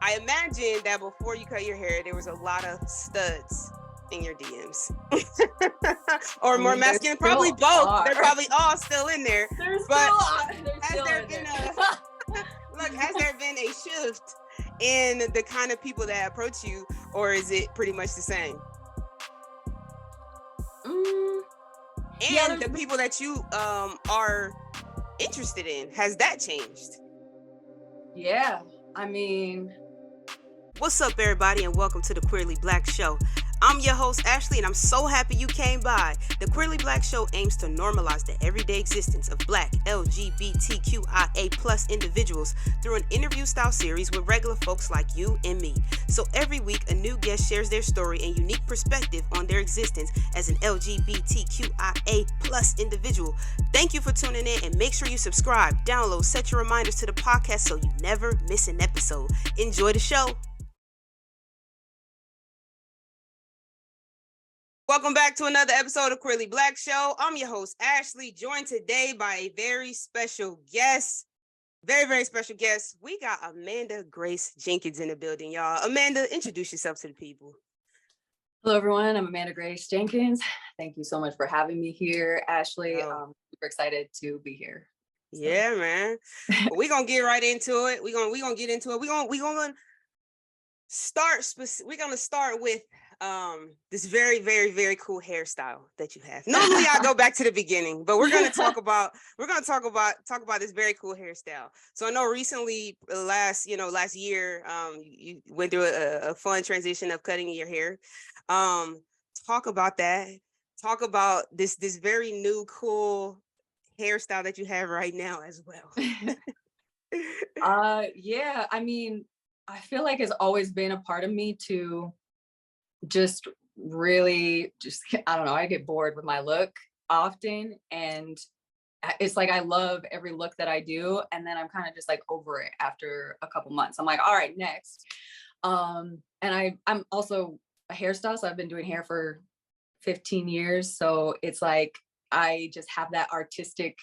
I imagine that before you cut your hair, there was a lot of studs in your DMs. Or more masculine, probably both. They're probably all still in there. Has there been a shift in the kind of people that approach you, or is it pretty much the same? And the people that you are interested in, has that changed? Yeah, I mean, what's up, everybody, and welcome to the Queerly Blax Show. I'm your host, Ashley, and I'm so happy you came by. The Queerly Blax Show aims to normalize the everyday existence of Black, LGBTQIA+ individuals through an interview-style series with regular folks like you and me. So every week, a new guest shares their story and unique perspective on their existence as an LGBTQIA+ individual. Thank you for tuning in, and make sure you subscribe, download, set your reminders to the podcast so you never miss an episode. Enjoy the show. Welcome back to another episode of Queerly Blax Show. I'm your host, Ashley, joined today by a very special guest. Very, very special guest. We got amandagracejenkins in the building, y'all. Amanda, introduce yourself to the people. Hello, everyone. I'm Amandagracejenkins. Thank you so much for having me here, Ashley. I'm super excited to be here. Yeah, man. We're going to get right into it. We're gonna get into it. We're gonna start with this very, very, very cool hairstyle that you have. Normally I go back to the beginning, but we're going to talk about this very cool hairstyle. So I know recently, last year, you went through a fun transition of cutting your hair. Talk about that. Talk about this very new, cool hairstyle that you have right now as well. Yeah, I mean, I feel like it's always been a part of me to just really I don't know, I get bored with my look often, and it's like I love every look that I do, and then I'm kind of just like over it after a couple months. I'm like, all right, next. And I'm also a hairstylist, so I've been doing hair for 15 years, so it's like I just have that artistic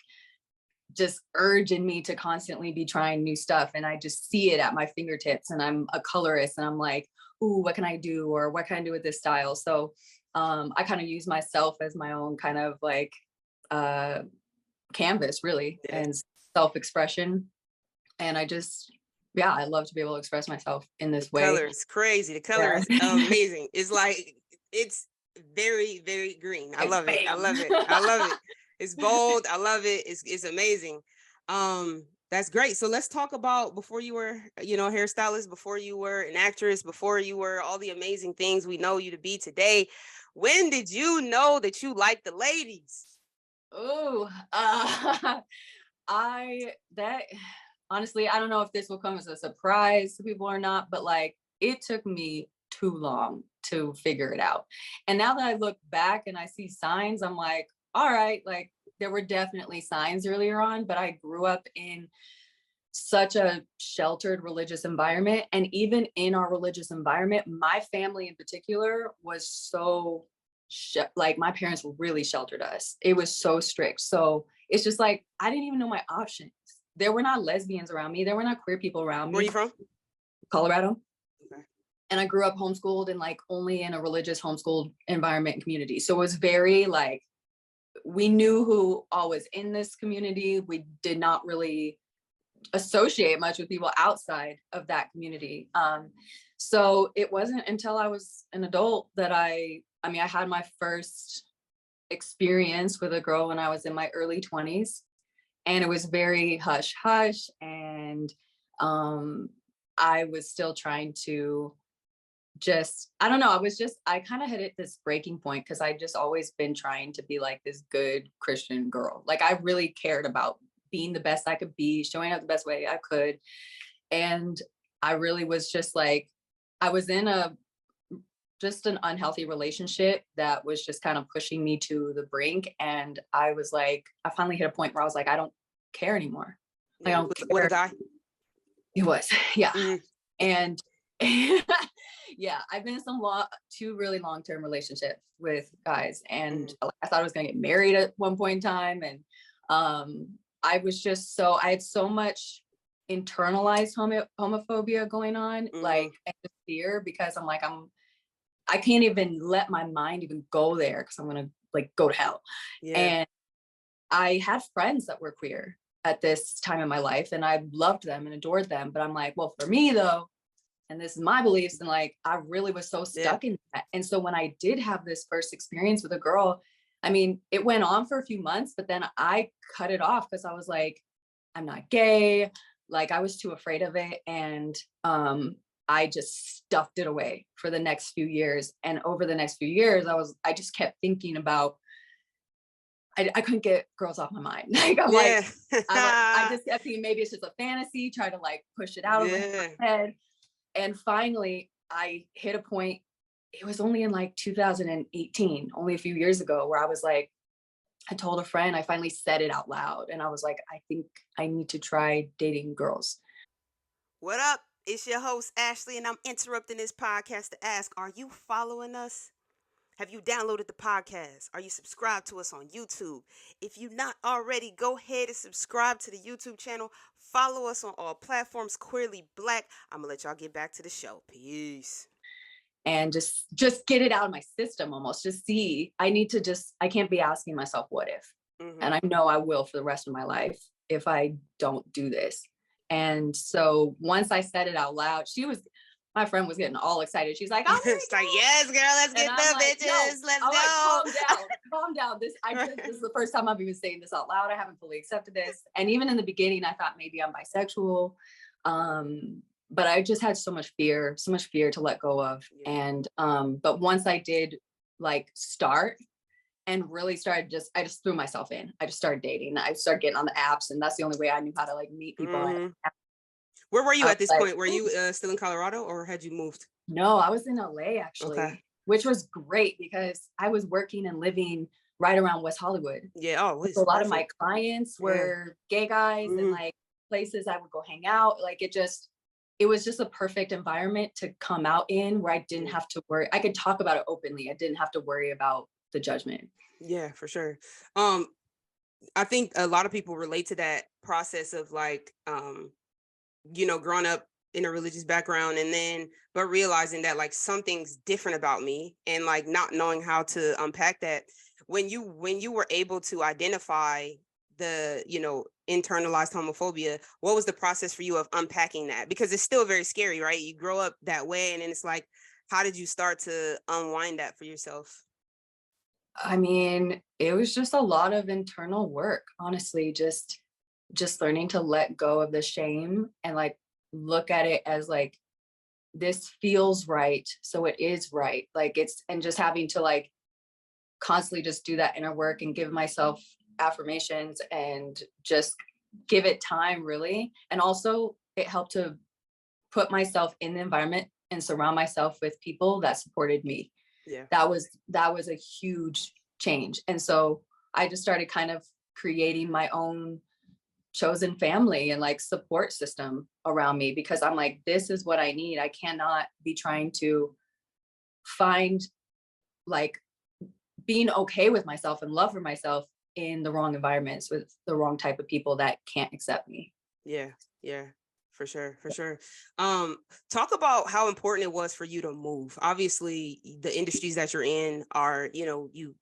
just urge in me to constantly be trying new stuff, and I just see it at my fingertips, and I'm a colorist, and I'm like, ooh, what can I do, or what can I do with this style? So I kind of use myself as my own kind of like canvas, really, and self-expression. And I love to be able to express myself in this way. The color is crazy. The color is amazing. It's like, it's very, very green. I love it. I love it. I love it. It's bold. I love it. It's amazing. That's great. So let's talk about before you were, a hairstylist, before you were an actress, before you were all the amazing things we know you to be today. When did you know that you liked the ladies? Honestly, I don't know if this will come as a surprise to people or not, but like it took me too long to figure it out. And now that I look back and I see signs, I'm like, all right, like there were definitely signs earlier on, but I grew up in such a sheltered religious environment. And even in our religious environment, my family in particular was so like my parents really sheltered us. It was so strict. So it's just like, I didn't even know my options. There were not lesbians around me. There were not queer people around me. Where are you from? Colorado. Okay. And I grew up homeschooled and like only in a religious homeschooled environment and community. So it was very like, we knew who all was in this community. We did not really associate much with people outside of that community. So it wasn't until I was an adult that I had my first experience with a girl when I was in my early 20s, and it was very hush hush. And I was still trying to I kind of hit this breaking point because I just always been trying to be like this good Christian girl. Like I really cared about being the best I could be, showing up the best way I could. And I really was just like, I was in an unhealthy relationship that was just kind of pushing me to the brink. And I was like, I finally hit a point where I was like, I don't care anymore. Like, I don't care. What a guy. It was, yeah. Mm-hmm. And yeah, I've been in two really long-term relationships with guys, and I thought I was gonna get married at one point in time. And I had so much internalized homophobia going on, like, and the fear, because I'm like, I can't even let my mind even go there because I'm gonna like go to hell. Yeah. And I had friends that were queer at this time in my life, and I loved them and adored them. But I'm like, well, for me though, and this is my beliefs, and like I really was so stuck in that. And so when I did have this first experience with a girl, I mean, it went on for a few months, but then I cut it off because I was like, I'm not gay. Like I was too afraid of it. And I just stuffed it away for the next few years. And over the next few years, I just kept thinking about, I couldn't get girls off my mind. Like I just kept thinking maybe it's just a fantasy, try to like push it out of my head. And finally I hit a point, it was only in like 2018, only a few years ago, where I was like, I told a friend, I finally said it out loud. And I was like, I think I need to try dating girls. What up? It's your host, Ashley, and I'm interrupting this podcast to ask, are you following us? Have you downloaded the podcast? Are you subscribed to us on YouTube? If you're not already, go ahead and subscribe to the YouTube channel. Follow us on all platforms, Queerly Black. I'm going to let y'all get back to the show. Peace. And just get it out of my system almost. Just see, I can't be asking myself, what if? And I know I will for the rest of my life if I don't do this. And so once I said it out loud, my friend was getting all excited. She's like, oh, it's like, yes, girl, let's get the like, bitches. Let's go. Like, calm down. This is the first time I've even saying this out loud. I haven't fully accepted this. And even in the beginning, I thought maybe I'm bisexual. But I just had so much fear to let go of. And, but once I did like start and really started, I just threw myself in. I just started dating. I started getting on the apps, and that's the only way I knew how to like meet people. Where were you at this point? Were you still in Colorado, or had you moved? No, I was in LA actually, which was great because I was working and living right around West Hollywood. Yeah. Oh, so a lot of my clients were gay guys, and like places I would go hang out. Like it was just a perfect environment to come out in, where I didn't have to worry. I could talk about it openly. I didn't have to worry about the judgment. Yeah, for sure. I think a lot of people relate to that process of like, growing up in a religious background, but realizing that like something's different about me, and like not knowing how to unpack that. When you were able to identify the, internalized homophobia, what was the process for you of unpacking that? Because it's still very scary, right? You grow up that way, and then it's like, how did you start to unwind that for yourself? I mean, it was just a lot of internal work, honestly, just learning to let go of the shame and like look at it as like, this feels right, so it is right. Like and just having to like constantly just do that inner work and give myself affirmations and just give it time, really. And also it helped to put myself in the environment and surround myself with people that supported me. Yeah, that was a huge change. And so I just started kind of creating my own chosen family and like support system around me, because I'm like, this is what I need. I cannot be trying to find like being okay with myself and love for myself in the wrong environments with the wrong type of people that can't accept me. Yeah, for sure. Talk about how important it was for you to move. Obviously, the industries that you're in are,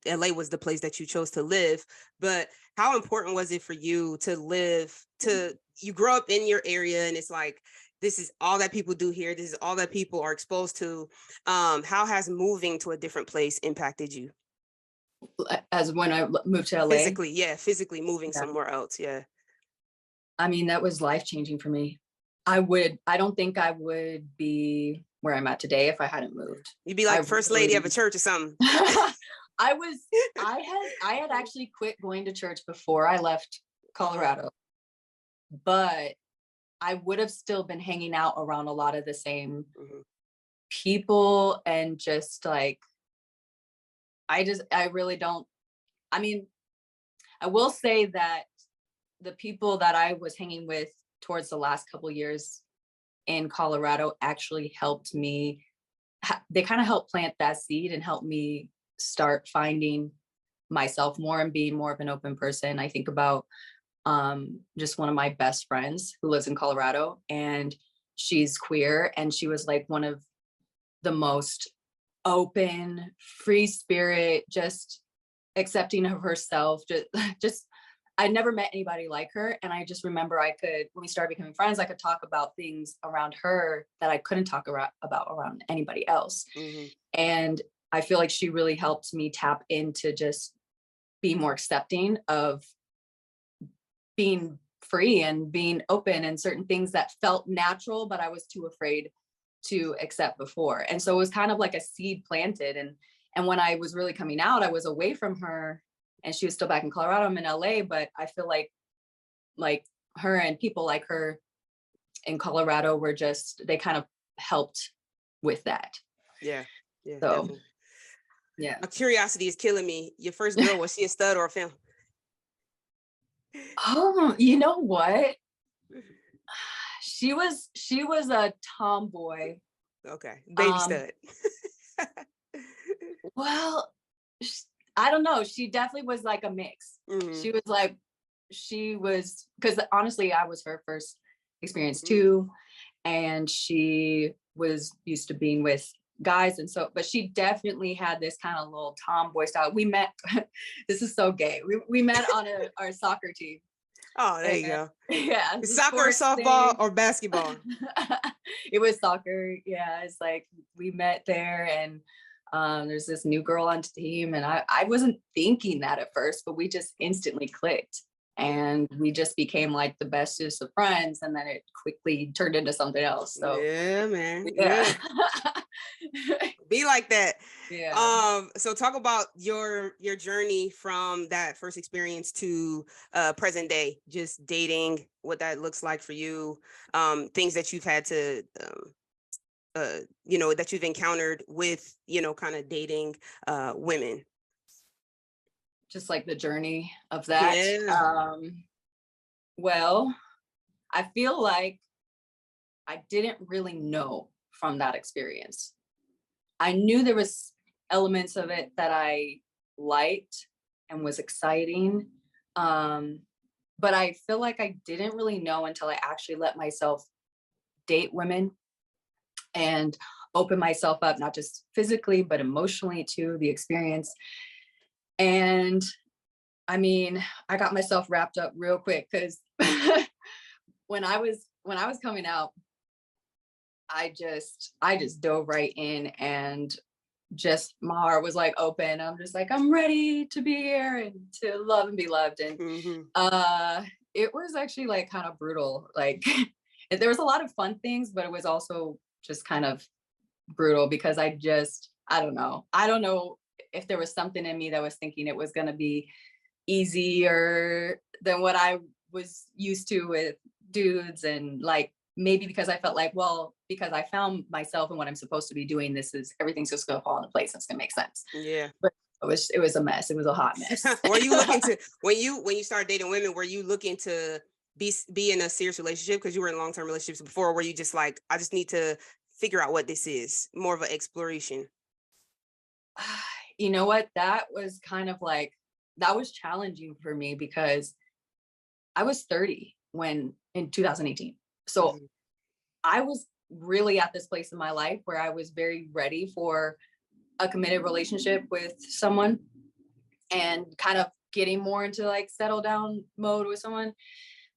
LA was the place that you chose to live, but how important was it for you to you grow up in your area, and it's like, this is all that people do here. This is all that people are exposed to. How has moving to a different place impacted you? As when I moved to LA? Physically moving somewhere else. Yeah. I mean, that was life-changing for me. I don't think I would be where I'm at today if I hadn't moved. You'd be like first lady of a church or something. I had actually quit going to church before I left Colorado, but I would have still been hanging out around a lot of the same people, and just like, I really don't, I mean, I will say that the people that I was hanging with towards the last couple of years in Colorado actually helped me. They kind of helped plant that seed and helped me start finding myself more and being more of an open person. I think about just one of my best friends who lives in Colorado, and she's queer, and she was like one of the most open, free spirit, just accepting of herself. Just I never met anybody like her. And I just remember when we started becoming friends, I could talk about things around her that I couldn't talk about around anybody else. Mm-hmm. And I feel like she really helped me tap into just be more accepting of being free and being open, and certain things that felt natural, but I was too afraid to accept before. And so it was kind of like a seed planted. And when I was really coming out, I was away from her, and she was still back in Colorado. I'm in LA, but I feel like her and people like her in Colorado were they kind of helped with that. Yeah. So, definitely. Yeah. My curiosity is killing me. Your first girl, was she a stud or a femme? Oh, you know what? She was a tomboy. Okay. Baby stud. Well, I don't know. She definitely was like a mix. Mm-hmm. She was, because honestly, I was her first experience too. And she was used to being with guys. And so, but she definitely had this kind of little tomboy style. We met, this is so gay. We met on our soccer team. Oh, there you go. Yeah. Soccer, softball, or basketball? It was soccer. Yeah. It's like we met there, and there's this new girl on the team, and I wasn't thinking that at first, but we just instantly clicked, and we just became like the bestest of friends, and then it quickly turned into something else. So yeah, man. Yeah. Be like that. Yeah. So talk about your journey from that first experience to present day, just dating, what that looks like for you, things that you've had to that you've encountered with, kind of dating women. Just like the journey of that. Yeah. Well, I feel like I didn't really know from that experience. I knew there was elements of it that I liked and was exciting. But I feel like I didn't really know until I actually let myself date women and open myself up, not just physically, but emotionally to the experience. And I mean, I got myself wrapped up real quick, because when I was coming out, I just dove right in, and just my heart was like open. I'm just like, I'm ready to be here and to love and be loved. And it was actually like kind of brutal. Like there was a lot of fun things, but it was also just kind of brutal, because I don't know if there was something in me that was thinking it was going to be easier than what I was used to with dudes. And like, maybe because I felt like, well, because I found myself and what I'm supposed to be doing, everything's just going to fall into place. It's going to make sense. Yeah. But it was a mess. It was a hot mess. Were you looking to, when you started dating women, were you looking to be in a serious relationship because you were in long-term relationships before? Or were you just like, I just need to figure out what this is, more of an exploration? You know what? That was kind of like, that was challenging for me, because I was 30 in 2018. So I was really at this place in my life where I was very ready for a committed relationship with someone, and kind of getting more into like settle down mode with someone.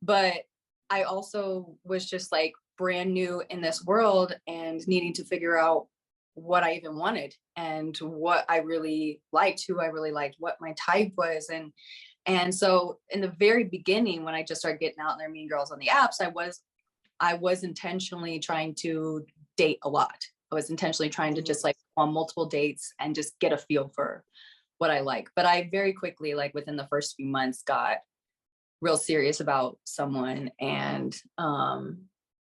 But I also was just like brand new in this world and needing to figure out what I even wanted and what I really liked, who I really liked, what my type was. And so in the very beginning, when I just started getting out there, meeting girls on the apps, I was intentionally trying to date a lot. I was intentionally trying to just like go on multiple dates and just get a feel for what I like. But I very quickly, like within the first few months, got real serious about someone, and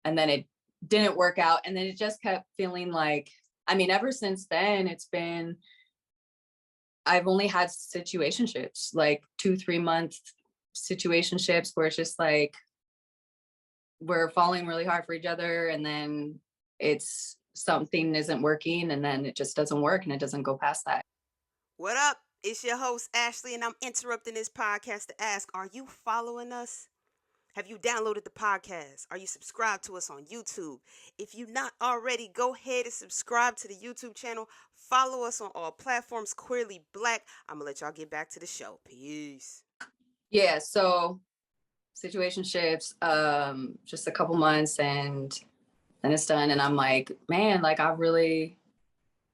then it didn't work out. And then it just kept feeling like, I mean, ever since then, I've only had situationships, like 2-3 month situationships, where it's just like, we're falling really hard for each other, and then it's something isn't working, and then it just doesn't work, and it doesn't go past that. What up? It's your host, Ashley, and I'm interrupting this podcast to ask, are you following us? Have you downloaded the podcast? Are you subscribed to us on YouTube? If you're not already, go ahead and subscribe to the YouTube channel. Follow us on all platforms, Queerly Black. I'm going to let y'all get back to the show. Peace. Yeah, so situationships, just a couple months and then it's done. And I'm like, man, like I really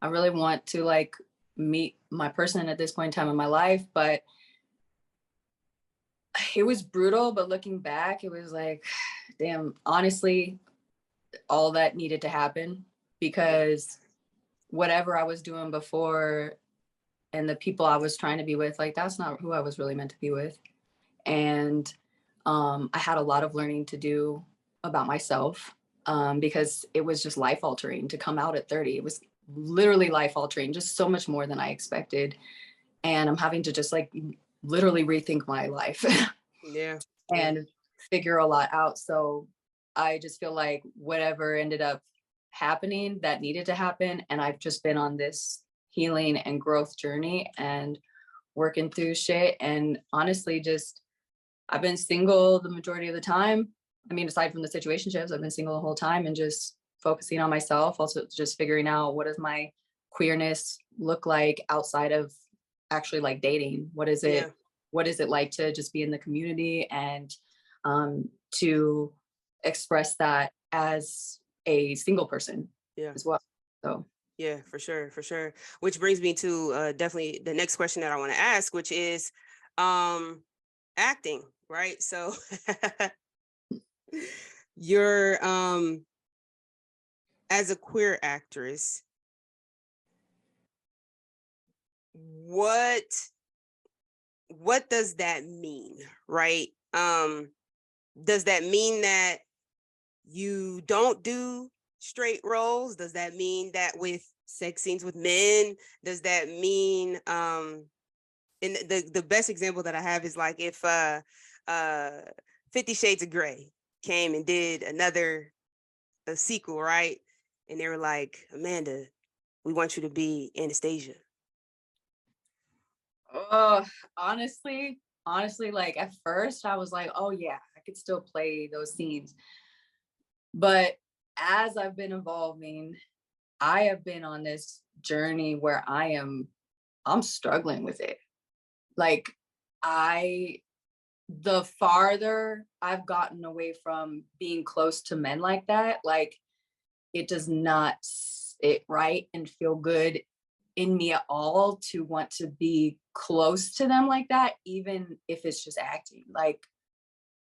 want to like meet my person at this point in time in my life. But it was brutal, but looking back, it was like, damn, honestly, all that needed to happen, because whatever I was doing before and the people I was trying to be with, like, that's not who I was really meant to be with. And I had a lot of learning to do about myself, because it was just life altering to come out at 30. It was literally life altering, just so much more than I expected. And I'm having to just like literally rethink my life. Yeah. And figure a lot out. So I just feel like whatever ended up happening, that needed to happen. And I've just been on this healing and growth journey and working through shit. And honestly, just I've been single the majority of the time. I mean, aside from the situationships, I've been single the whole time and just focusing on myself. Also just figuring out, what does my queerness look like outside of actually like dating? What is it? Yeah. What is it like to just be in the community and to express that as a single person as well? So yeah, for sure, for sure. Which brings me to definitely the next question that I want to ask, which is acting, right? So you're as a queer actress, what does that mean, right? Does that mean that you don't do straight roles? Does that mean that with sex scenes with men? Does that mean and the best example that I have is like if 50 Shades of Grey came and did a sequel, right? And they were like, Amanda, we want you to be Anastasia. honestly, like at first I was like, oh yeah, I could still play those scenes. But as I've been evolving, I have been on this journey where I'm struggling with it. Like the farther I've gotten away from being close to men like that, like it does not sit right and feel good in me at all to want to be close to them like that, even if it's just acting. Like,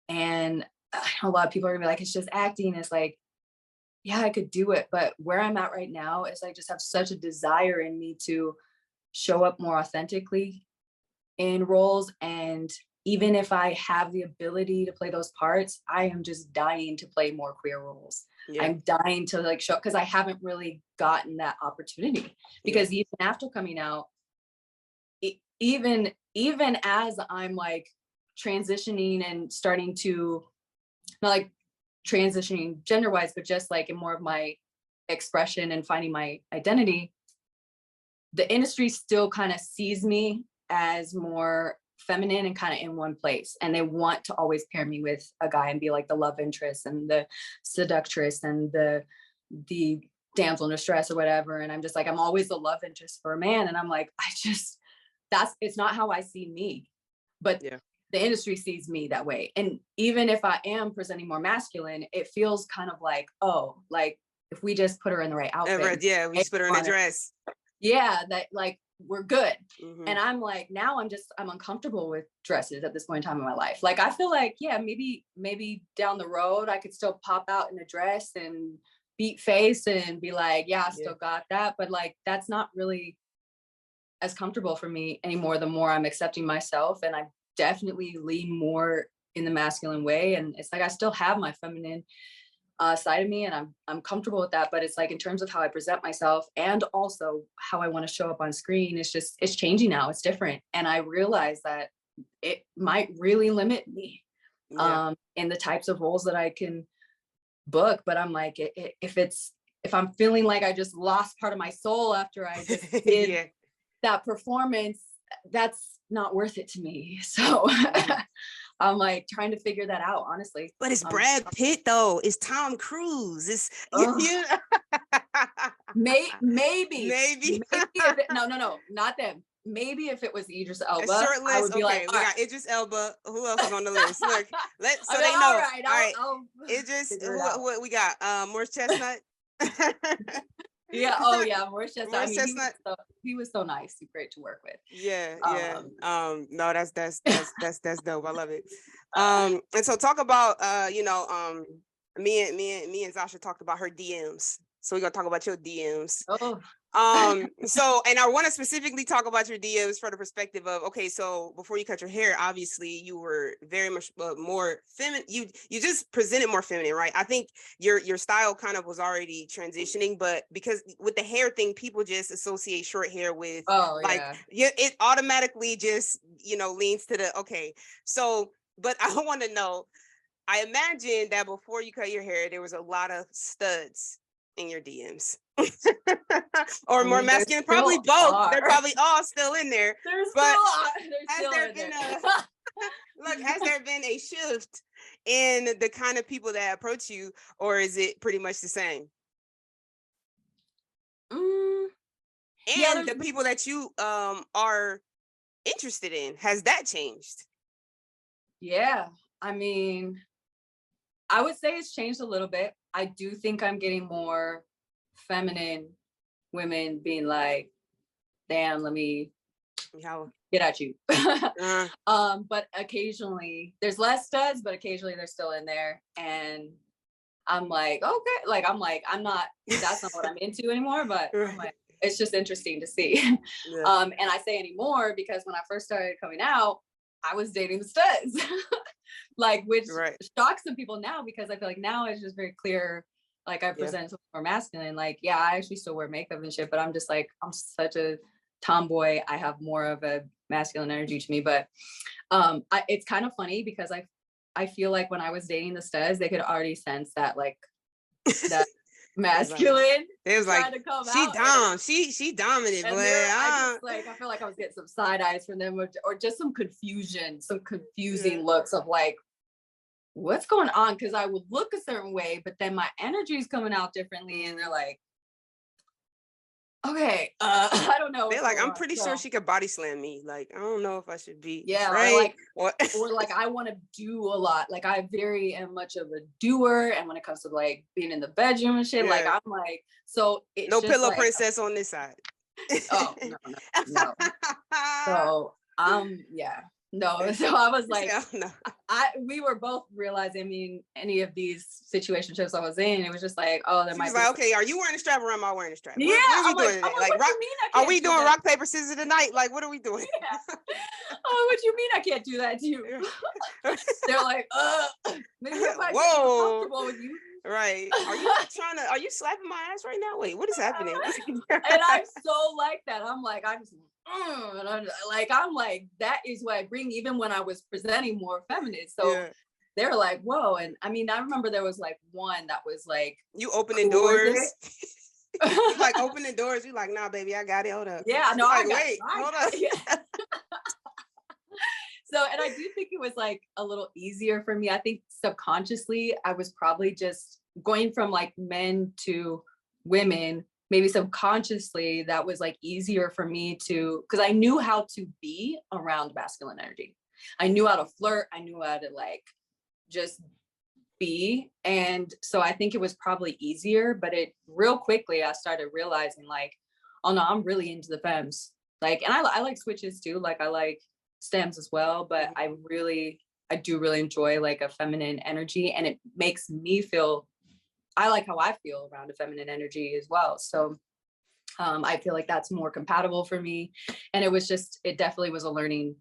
and I know a lot of people are gonna be like, it's just acting. It's like, yeah, I could do it. But where I'm at right now is I just have such a desire in me to show up more authentically in roles. And even if I have the ability to play those parts, I am just dying to play more queer roles. Yeah. I'm dying to like show, because I haven't really gotten that opportunity. Because even after coming out, even as I'm like transitioning and starting to, not like transitioning gender wise, but just like in more of my expression and finding my identity, the industry still kind of sees me as more feminine and kind of in one place. And they want to always pair me with a guy and be like the love interest and the seductress and the damsel in distress or whatever. And I'm just like, I'm always the love interest for a man. And I'm like, it's not how I see me, but the industry sees me that way. And even if I am presenting more masculine, it feels kind of like, oh, like if we just put her in the right outfit. Yeah, we just put her in a dress. Yeah, that like we're good. Mm-hmm. And I'm like, now I'm uncomfortable with dresses at this point in time in my life. Like I feel like, yeah, maybe down the road I could still pop out in a dress and beat face and be like, yeah, I still got that. But like that's not really as comfortable for me anymore. The more I'm accepting myself, and I definitely lean more in the masculine way. And it's like I still have my feminine side of me, and I'm comfortable with that. But it's like in terms of how I present myself and also how I want to show up on screen, it's changing now. It's different, and I realize that it might really limit me in the types of roles that I can book. But I'm like, if I'm feeling like I just lost part of my soul after I just did that performance, that's not worth it to me. So I'm like trying to figure that out, honestly. But it's Brad Pitt though. It's Tom Cruise. It's maybe maybe if it, no, not them. Maybe if it was Idris Elba, short list. I would be Okay, like, we got Idris Elba. Who else is on the list? Look, so they know. All right, All right. Idris. Who we got? Morris Chestnut. Yeah. Oh yeah, Morris Chestnut. Morris Chestnut. He was so nice, great to work with. Yeah. No, that's dope. I love it. And so talk about me and Zasha talked about her DMs. So we're gonna talk about your DMs. Oh. So, and I want to specifically talk about your DMs from the perspective of, okay, so before you cut your hair, obviously you were very much more feminine. You just presented more feminine, right? I think your style kind of was already transitioning, but because with the hair thing, people just associate short hair with it automatically just, leans to the, okay. So, but I want to know, I imagine that before you cut your hair, there was a lot of studs in your DMs. Or more masculine, probably both. They're probably all still in there. Has there been a shift in the kind of people that approach you, or is it pretty much the same? And the people that you are interested in, has that changed? Yeah, I mean, I would say it's changed a little bit. I do think I'm getting more feminine women being like, damn, let me get at you. But occasionally there's less studs, but occasionally they're still in there. And I'm like, okay, that's not what I'm into anymore, but I'm like, it's just interesting to see. Yeah. And I say anymore because when I first started coming out, I was dating the studs. Which shocks some people now, because I feel like now it's just very clear. Like I present more masculine. Like, yeah, I actually still wear makeup and shit, but I'm just like, I'm such a tomboy. I have more of a masculine energy to me. But it's kind of funny because I feel like when I was dating the studs, they could already sense that that masculine. It was like, she dominant, but I feel like I was getting some side eyes from them, or just some confusion, some confusing looks of like, what's going on? Because I would look a certain way, but then my energy is coming out differently, and they're like, okay, I don't know. They're like, I'm pretty sure she could body slam me. Like, I don't know if I should be. Yeah, or I want to do a lot. Like, I very am much of a doer, and when it comes to like being in the bedroom and shit, like I'm like, so it's no pillow princess on this side. Oh no. So yeah. No, so I was like, we were both realizing, I mean, any of these situationships I was in, it was just like, oh, there might be. Like, okay, are you wearing a strap or am I wearing a strap? Yeah, what are we doing? Like rock, are we doing rock, paper, scissors tonight? Like, what are we doing? Yeah. Oh, what do you mean I can't do that to you? They're like, maybe if I feel comfortable with you. Right. Are you slapping my ass right now? Wait, what is happening? And I'm so like that. I'm like, and I'm like, that is what I bring, even when I was presenting more feminine. So they're like, whoa. And I mean, I remember there was like one that was like, you opening doors. You like opening doors. You like, nah, baby, I got it. Hold up. Yeah, no, like, hold up. Yeah. So, and I do think it was like a little easier for me. I think subconsciously I was probably just going from like men to women. Maybe subconsciously that was like easier for me to, because I knew how to be around masculine energy. I knew how to flirt. I knew how to like just be. And so I think it was probably easier, but it real quickly I started realizing like, oh no, I'm really into the femmes. Like, and I like switches too. Like I like stems as well, but I do really enjoy like a feminine energy, and it makes me feel, I like how I feel around a feminine energy as well. So I feel like that's more compatible for me. And it definitely was a learning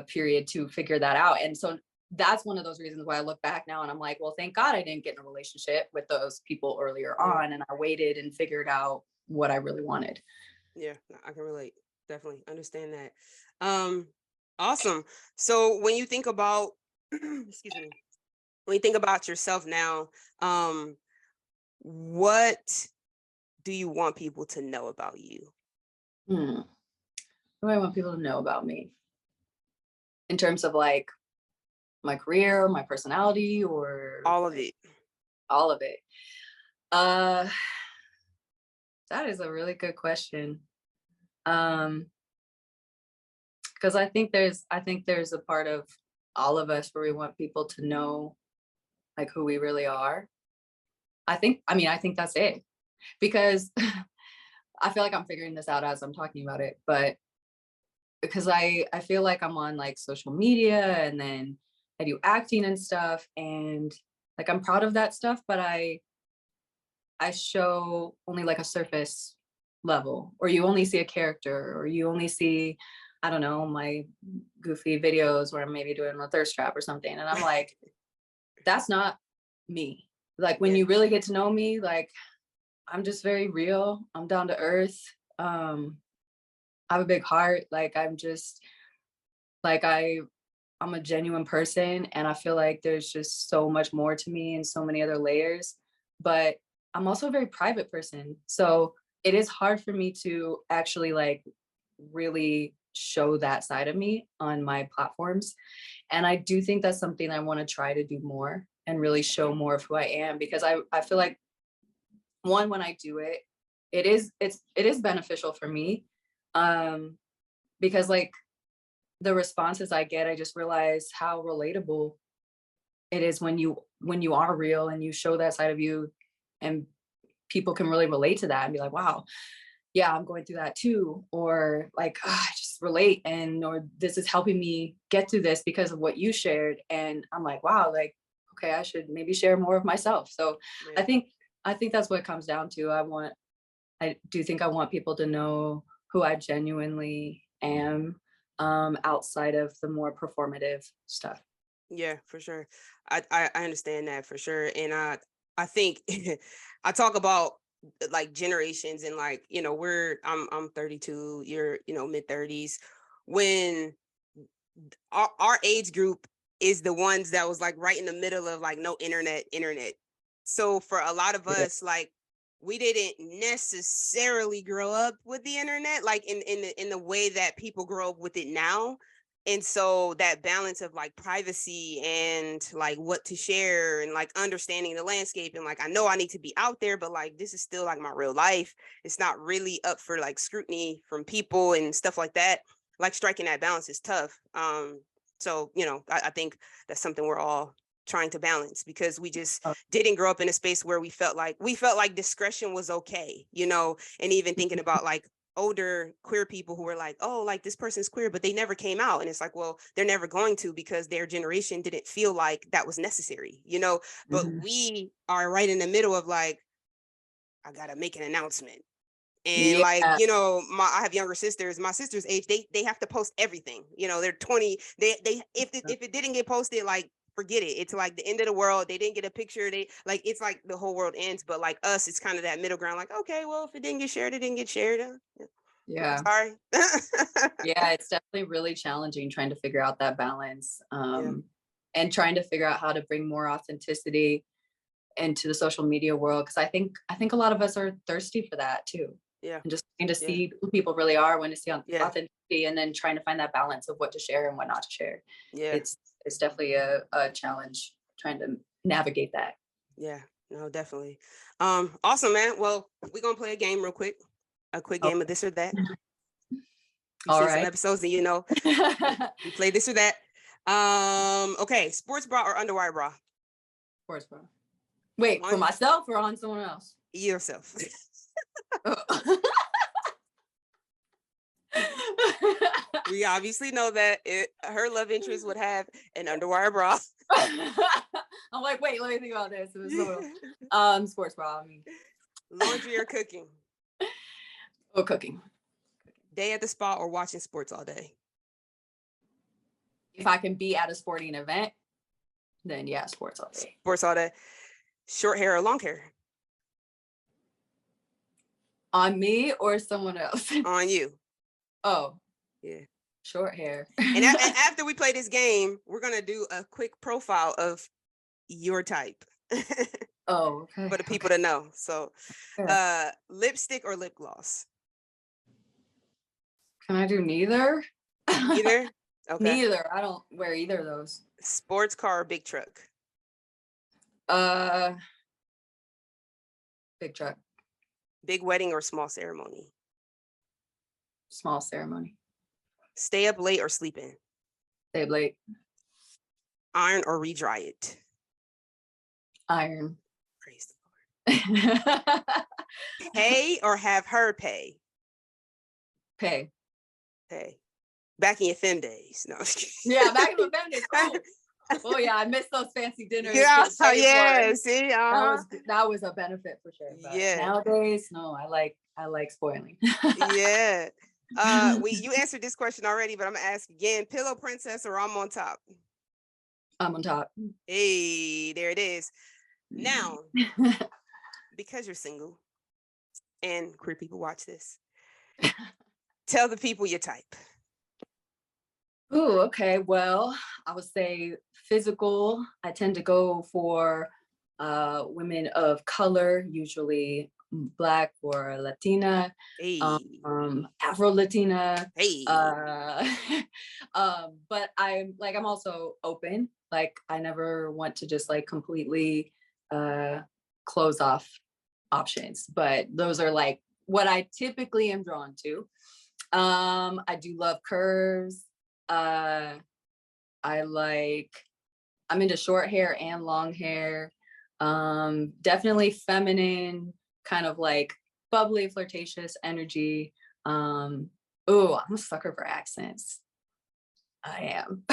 period to figure that out. And so that's one of those reasons why I look back now and I'm like, well, thank God I didn't get in a relationship with those people earlier on, and I waited and figured out what I really wanted. Yeah, I can relate. Definitely understand that. Awesome. So when you think about, excuse me, when you think about yourself now, what do you want people to know about you? What do I want people to know about me? In terms of like my career, my personality, or All of it. all of it. That is a really good question. Because I think there's a part of all of us where we want people to know like who we really are. I think that's it. Because I feel like I'm figuring this out as I'm talking about it, but because I feel like I'm on like social media and then I do acting and stuff, and like I'm proud of that stuff, but I show only like a surface level, or you only see a character, or you only see, I don't know, my goofy videos where I'm maybe doing a thirst trap or something, and I'm like, that's not me. Like when you really get to know me, like I'm just very real. I'm down to earth. I have a big heart. Like I'm just like I'm a genuine person, and I feel like there's just so much more to me and so many other layers. But I'm also a very private person. So it is hard for me to actually like really show that side of me on my platforms. And I do think that's something I want to try to do more and really show more of who I am, because I feel like one, when I do it, it is beneficial for me. Because like the responses I get, I just realize how relatable it is when you are real and you show that side of you, and people can really relate to that and be like, wow, yeah, I'm going through that too, or like, I just relate, and or this is helping me get through this because of what you shared. And I'm like, wow, like, okay, I should maybe share more of myself. So Yeah. I think that's what it comes down to. I do think I want people to know who I genuinely am, outside of the more performative stuff. Yeah, for sure. I understand that for sure. And I think I talk about like generations, and like, I'm 32, you're, mid-30s. When our age group is the ones that was like right in the middle of like no internet. So for a lot of Yeah. us, like we didn't necessarily grow up with the internet like in the way that people grow up with it now. And so that balance of like privacy and like what to share and like understanding the landscape, and like I know I need to be out there, but like this is still like my real life. It's not really up for like scrutiny from people and stuff like that. Like striking that balance is tough. So I think that's something we're all trying to balance, because we just Oh, didn't grow up in a space where we felt like discretion was okay, and even thinking about like older queer people who were like, oh, like this person's queer, but they never came out. And it's like, well, they're never going to, because their generation didn't feel like that was necessary, but mhm. we are right in the middle of like, I gotta make an announcement. And like, Yeah. I have younger sisters. My sister's age, they have to post everything. They're 20. They if it didn't get posted, like forget it. It's like the end of the world. They didn't get a picture. They like it's like the whole world ends. But like us, it's kind of that middle ground. Like, okay, well, if it didn't get shared, it didn't get shared. Yeah. Sorry. Yeah, it's definitely really challenging trying to figure out that balance, Yeah. and trying to figure out how to bring more authenticity into the social media world, because I think a lot of us are thirsty for that too, Yeah. and just trying to Yeah. see who people really are, when to see Yeah. authenticity, and then trying to find that balance of what to share and what not to share. Yeah. It's definitely a challenge trying to navigate that. Yeah. No, definitely. Awesome, man. Well, we're gonna play a game real quick. A quick game of this or that. You've All seen some right. episodes, and we play this or that. Okay, sports bra or underwire bra? Sports bra. Wait, for On myself or on someone else? yourself. We obviously know that her love interest would have an underwire bra. I'm like, wait, let me think about this. Sports bra. I mean, Laundry or cooking? or cooking. Day at the spa or watching sports all day? If I can be at a sporting event, then yeah, sports all day. Sports all day. Short hair or long hair? On me or someone else? On you. Oh, Yeah. short hair. And after we play this game, we're gonna do a quick profile of your type. Oh, okay. For the people to know. So, lipstick or lip gloss? Can I do neither? Either? Okay. Neither. I don't wear either of those. Sports car or big truck? Big truck. Big wedding or small ceremony? Small ceremony. Stay up late or sleep in? Stay up late. Iron or re-dry it? Iron. Praise the Lord. Pay or have her pay? Pay. Pay. Back in your fem days. No. Yeah, back in the fem days. Cool. Oh yeah, I miss those fancy dinners. Yeah, Yeah, see, that was a benefit for sure. But yeah. Nowadays, no, I like spoiling. Yeah. You answered this question already, but I'm gonna ask again. Pillow princess or I'm on top? I'm on top. Hey, there it is. Now, because you're single and queer people watch this, tell the people your type. Ooh, okay. Well, I would say physical. I tend to go for women of color, usually Black or Latina, Hey. Afro Latina. Hey. But I'm also open. Like I never want to just like completely close off options. But those are like what I typically am drawn to. I do love curves. I'm into short hair and long hair. Definitely feminine, kind of like bubbly, flirtatious energy. I'm a sucker for accents. I am.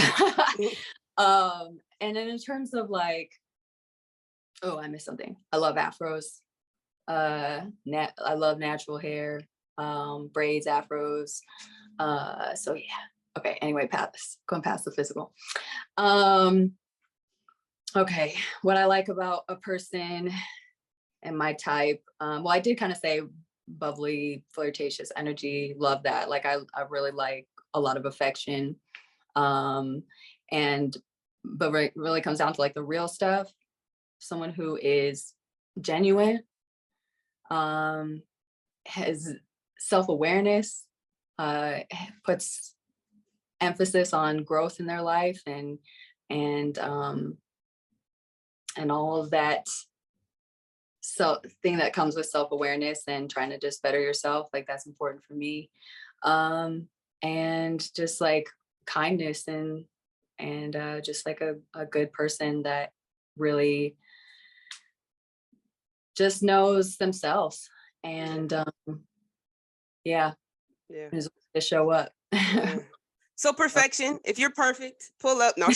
And then in terms of like, I missed something. I love afros. I love natural hair, braids, afros. So yeah. Okay, anyway, going past the physical. Okay, what I like about a person and my type, well, I did kind of say bubbly, flirtatious energy, love that. Like I really like a lot of affection. But really comes down to like the real stuff. Someone who is genuine, has self-awareness, puts emphasis on growth in their life and all of that thing that comes with self-awareness and trying to just better yourself. Like that's important for me. And just like kindness and just like a good person that really just knows themselves and is to show up. Yeah. So perfection. If you're perfect, pull up. No.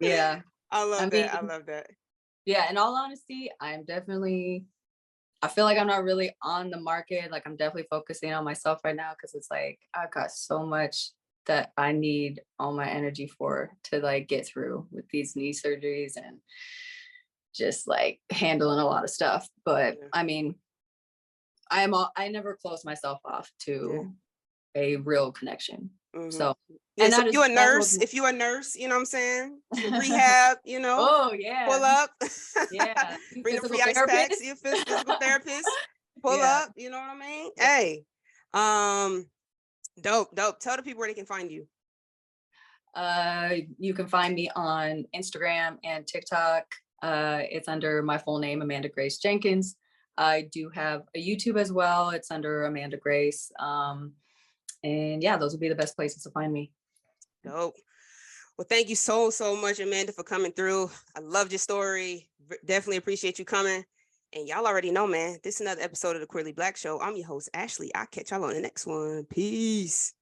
Yeah. I love that. Yeah. In all honesty, I feel like I'm not really on the market. Like I'm definitely focusing on myself right now because it's like I've got so much that I need all my energy to like get through with these knee surgeries and just like handling a lot of stuff. But I mean, I never close myself off to a real connection. Mm-hmm. So, and so if you're a nurse, you know what I'm saying? Rehab, you know. Oh yeah. Pull up. Yeah. Bring the free ice packs. You're a physical therapist. Pull up. You know what I mean? Yeah. Hey. Dope. Tell the people where they can find you. You can find me on Instagram and TikTok. It's under my full name, amandagracejenkins. I do have a YouTube as well. It's under Amanda Grace. And yeah, those would be the best places to find me. Dope. Well, thank you so much, Amanda, for coming through. I loved your story. Definitely appreciate you coming. And y'all already know, man, this is another episode of the Queerly Blax Show. I'm your host, Ashley. I'll catch y'all on the next one. Peace.